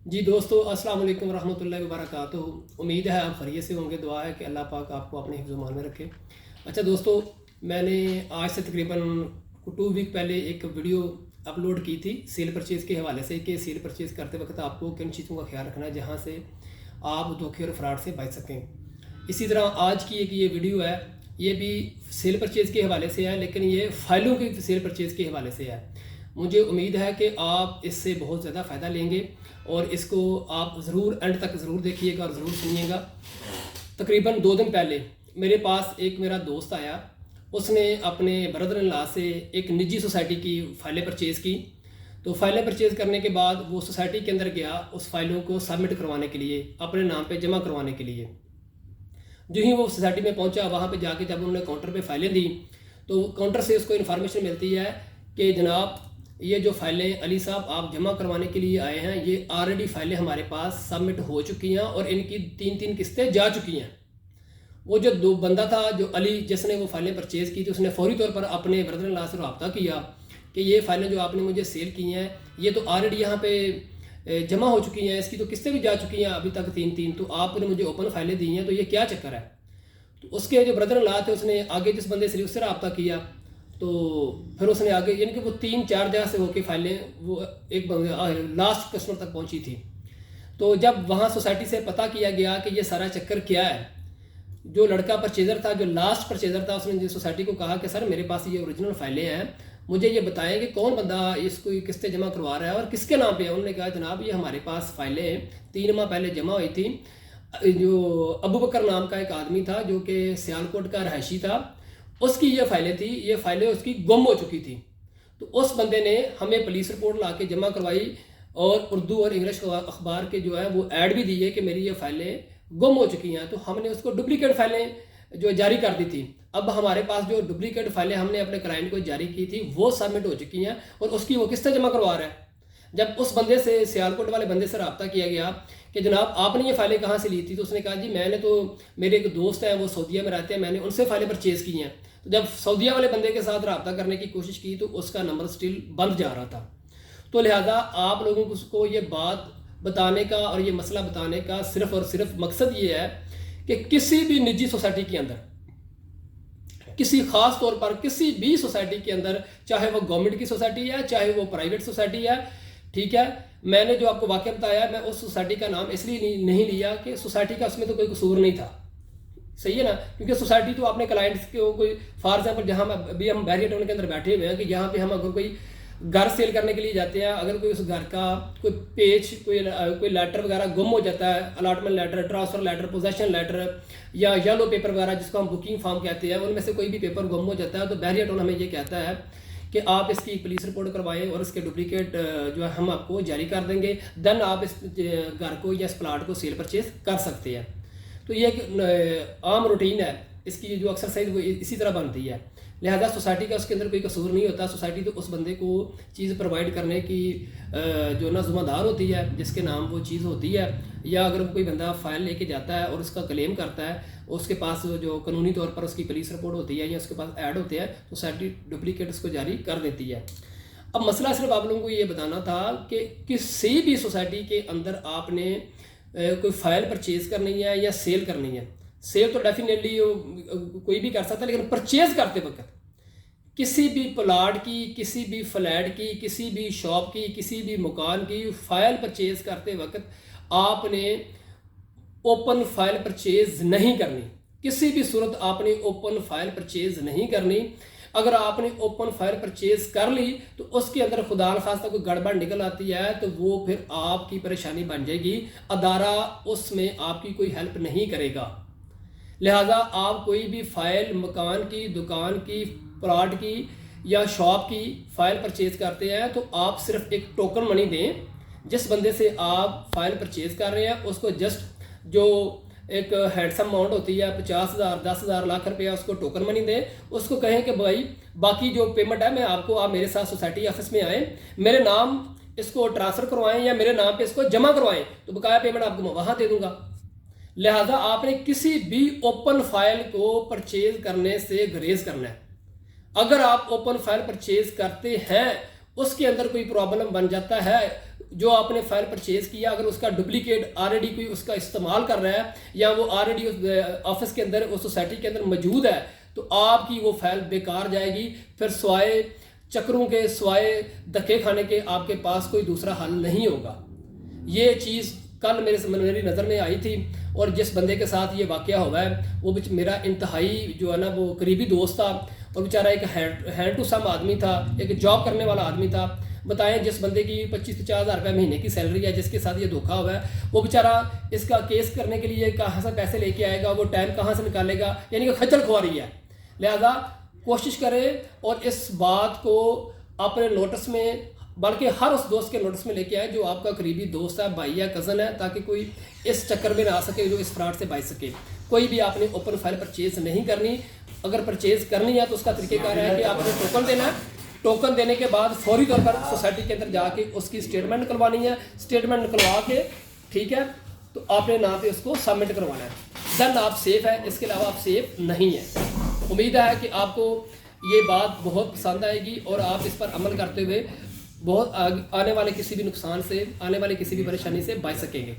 जी दोस्तों, अस्सलाम वालेकुम रहमतुल्लाहि व बरकातुहू। उम्मीद है आप खैरियत से होंगे। दुआ है कि अल्लाह पाक आपको अपने हिफ्ज़-ओ-मान में रखे। अच्छा दोस्तों, मैंने आज से तकरीबन 2 वीक पहले एक वीडियो अपलोड की थी सेल परचेज़ के हवाले से कि सेल परचेज़ करते वक्त आपको किन चीज़ों का ख्याल रखना है जहाँ से आप धोखे और फ्रॉड से बच सकें। इसी तरह आज की एक ये वीडियो है, ये भी सेल परचेज़ के हवाले से है, लेकिन ये फ़ाइलों की सेल परचेज़ के हवाले से है। मुझे उम्मीद है कि आप इससे बहुत ज़्यादा फ़ायदा लेंगे और इसको आप ज़रूर एंड तक ज़रूर देखिएगा और ज़रूर सुनिएगा। तकरीबन 2 दिन पहले मेरे पास एक मेरा दोस्त आया। उसने अपने ब्रदर इन लॉ से एक निजी सोसाइटी की फ़ाइलें परचेज़ की। तो फ़ाइलें परचेज़ करने के बाद वो सोसाइटी के अंदर गया उस फ़ाइलों को सबमिट करवाने के लिए, अपने नाम पे जमा करवाने के लिए। जो ही वो सोसाइटी में पहुंचा, वहाँ पे जाके जब उन्होंने काउंटर पे फ़ाइलें दी तो काउंटर से उसको इन्फॉर्मेशन मिलती है कि जनाब, ये जो फ़ाइलें अली साहब आप जमा करवाने के लिए आए हैं, ये ऑलरेडी फ़ाइलें हमारे पास सबमिट हो चुकी हैं और इनकी 3-3 किस्तें जा चुकी हैं। वो जो दो बंदा था, जो अली, जिसने वो फ़ाइलें परचेज़ की थी, उसने फ़ौरी तौर पर अपने ब्रदर इन लॉ से रब्ता किया कि ये फ़ाइलें जो आपने मुझे सेल की हैं, ये तो ऑलरेडी यहाँ पे जमा हो चुकी हैं, इसकी तो किस्तें भी जा चुकी हैं अभी तक 3-3, तो आपने मुझे ओपन फ़ाइलें दी हैं, तो ये क्या चक्कर है? तो उसके जो ब्रदर इन लॉ थे, उसने आगे जिस बंदे से उससे रब्ता किया, तो फिर उसने आगे यानी कि वो 3-4 जगह से होके फाइलें वो एक लास्ट कस्टमर तक पहुंची थी। तो जब वहाँ सोसाइटी से पता किया गया कि ये सारा चक्कर क्या है, जो लड़का परचेज़र था, जो लास्ट परचेज़र था, उसने सोसाइटी को कहा कि सर मेरे पास ये ओरिजिनल फाइलें हैं, मुझे ये बताएं कि कौन बंदा इसको किस्तें जमा करवा रहा है और किसके नाम पे है। उन्होंने कहा जनाब, ये हमारे पास फाइलें 3 माह पहले जमा हुई थी। जो अबू बकर नाम का एक आदमी था जो कि सियालकोट का रहायशी था, उसकी ये फाइलें थी, ये फाइलें उसकी गुम हो चुकी थी। तो उस बंदे ने हमें पुलिस रिपोर्ट ला के जमा करवाई और उर्दू और इंग्लिश अखबार के जो है वो ऐड भी दिए कि मेरी ये फाइलें गुम हो चुकी हैं। तो हमने उसको डुप्लीकेट फाइलें जो जारी कर दी थी। अब हमारे पास जो डुप्लीकेट फाइलें हमने अपने क्लाइंट को जारी की थी वो सबमिट हो चुकी हैं और उसकी वो किस्तें जमा करवा रहा है। जब उस बंदे से, सियालकोट वाले बंदे से रब्ता किया गया कि जनाब आपने ये फाइलें कहाँ से ली थी, तो उसने कहा जी मैंने तो, मेरे एक दोस्त हैं वो सऊदीया में रहते हैं, मैंने उनसे फाइलें परचेज़ की हैं। तो जब सऊदीया वाले बंदे के साथ रब्ता करने की कोशिश की तो उसका नंबर स्टिल बंद जा रहा था। तो लिहाजा आप लोगों को ये बात बताने का और ये मसला बताने का सिर्फ और सिर्फ मकसद ये है कि किसी भी निजी सोसाइटी के अंदर, किसी खास तौर पर किसी भी सोसाइटी के अंदर, चाहे वो गवर्नमेंट की सोसाइटी है चाहे वो प्राइवेट सोसाइटी है, ठीक है, मैंने जो आपको वाक़या बताया, मैं उस सोसाइटी का नाम इसलिए नहीं लिया कि सोसाइटी का उसमें तो कोई कसूर नहीं था, सही है ना, क्योंकि सोसाइटी तो अपने क्लाइंट्स को कोई, फॉर एग्जाम्पल जहाँ मैं अभी हम बैरियर टाउन के अंदर बैठे हुए हैं कि यहाँ पे हम अगर कोई घर सेल करने के लिए जाते हैं, अगर कोई उस घर का कोई पेज, कोई लेटर वगैरह गुम हो जाता है, allotment letter, transfer letter, possession letter या येलो पेपर वगैरह जिसको हम बुकिंग फॉर्म कहते हैं, उनमें से कोई भी पेपर गुम हो जाता है तो बैरियर टाउन हमें ये कहता है कि आप इसकी पुलिस रिपोर्ट करवाएं और इसके डुप्लीकेट जो है हम आपको जारी कर देंगे, देन आप इस घर को या इस प्लाट को सेल परचेज कर सकते हैं। तो ये एक आम रूटीन है, इसकी जो एक्सरसाइज वो इसी तरह बनती है। लिहाजा सोसाइटी का उसके अंदर कोई कसूर नहीं होता। सोसाइटी तो उस बंदे को चीज़ प्रोवाइड करने की जो ना ज़िम्मेदार होती है, जिसके नाम वो चीज़ होती है, या अगर कोई बंदा फ़ाइल लेके जाता है और उसका क्लेम करता है, उसके पास जो कानूनी तौर पर उसकी पुलिस रिपोर्ट होती है या उसके पास ऐड होते हैं, तो सोसाइटी डुप्लीकेट उसको जारी कर देती है। अब मसला सिर्फ आप लोगों को ये बताना था कि किसी भी सोसाइटी के अंदर आपने कोई फ़ाइल परचेज़ करनी है या सेल करनी है, सेल तो डेफिनेटली कोई भी कर सकता है, लेकिन परचेज़ करते वक्त किसी भी प्लाट की, किसी भी फ्लैट की, किसी भी शॉप की, किसी भी मकान की फ़ाइल परचेज़ करते वक्त आपने ओपन फाइल परचेज़ नहीं करनी। किसी भी सूरत आपने ओपन फाइल परचेज़ नहीं करनी। अगर आपने ओपन फाइल परचेज़ कर ली तो उसके अंदर खुदा न खास्ता कोई गड़बड़ निकल आती है तो वो फिर आपकी परेशानी बन जाएगी। अदारा उसमें आपकी कोई हेल्प नहीं करेगा। लिहाजा आप कोई भी फ़ाइल मकान की, दुकान की, प्लाट की या शॉप की फ़ाइल परचेज़ करते हैं तो आप सिर्फ एक टोकन मनी दें। जिस बंदे से आप फ़ाइल परचेज़ कर रहे हैं उसको जस्ट जो एक हैंडसम अमाउंट होती है 50,000, 10,000, लाख रुपया, उसको टोकन मनी दें। उसको कहें कि भाई बाकी जो पेमेंट है मैं आपको, आप मेरे साथ सोसाइटी ऑफिस में आएँ, मेरे नाम इसको ट्रांसफ़र करवाएं या मेरे नाम पे इसको जमा करवाएं, तो बकाया पेमेंट आपको मैं वहाँ दे दूँगा। लिहाजा आपने किसी भी ओपन फाइल को परचेज करने से गुरेज करना है। अगर आप ओपन फाइल परचेज करते हैं उसके अंदर कोई प्रॉब्लम बन जाता है, जो आपने फाइल परचेज किया अगर उसका डुप्लीकेट ऑलरेडी कोई उसका इस्तेमाल कर रहा है या वो ऑलरेडी उस ऑफिस के अंदर उस सोसाइटी के अंदर मौजूद है, तो आपकी वो फाइल बेकार जाएगी। फिर स्वाए चक्रों के, स्वाए धक्के खाने के आपके पास कोई दूसरा हल नहीं होगा। ये चीज़ कल मेरी नज़र में आई थी, और जिस बंदे के साथ ये वाक़या हुआ है वो मेरा इंतहाई जो है ना वो करीबी दोस्त था, और बेचारा एक हैंड टू सम आदमी था, एक जॉब करने वाला आदमी था। बताएं जिस बंदे की 25-50 हज़ार रुपये महीने की सैलरी है, जिसके साथ ये धोखा हुआ है, वो बेचारा इसका केस करने के लिए कहाँ से पैसे लेके आएगा, वो टाइम कहाँ से निकालेगा, यानी कि खज्जल खुआरी है। लिहाजा कोशिश करें और इस बात को अपने नोटिस में, बल्कि हर उस दोस्त के नोटिस में लेके आए जो आपका करीबी दोस्त है, भाई या कज़न है, ताकि कोई इस चक्कर में ना आ सके जो इस फ्रॉड से बच सके। कोई भी आपने ओपन फाइल परचेज नहीं करनी। अगर परचेज करनी है तो उसका तरीकेकार है कि आपने टोकन देना है। टोकन देने के बाद फौरी तौर पर सोसाइटी के अंदर जाके उसकी स्टेटमेंट निकलवानी है। स्टेटमेंट निकलवा के ठीक है तो आपने नाम पे उसको सबमिट करवाना है, देन आप सेफ है। इसके अलावा आप सेफ नहीं है। उम्मीद है कि आपको ये बात बहुत पसंद आएगी और आप इस पर अमल करते हुए बहुत आने वाले किसी भी नुकसान से, आने वाले किसी भी परेशानी से बच सकेंगे।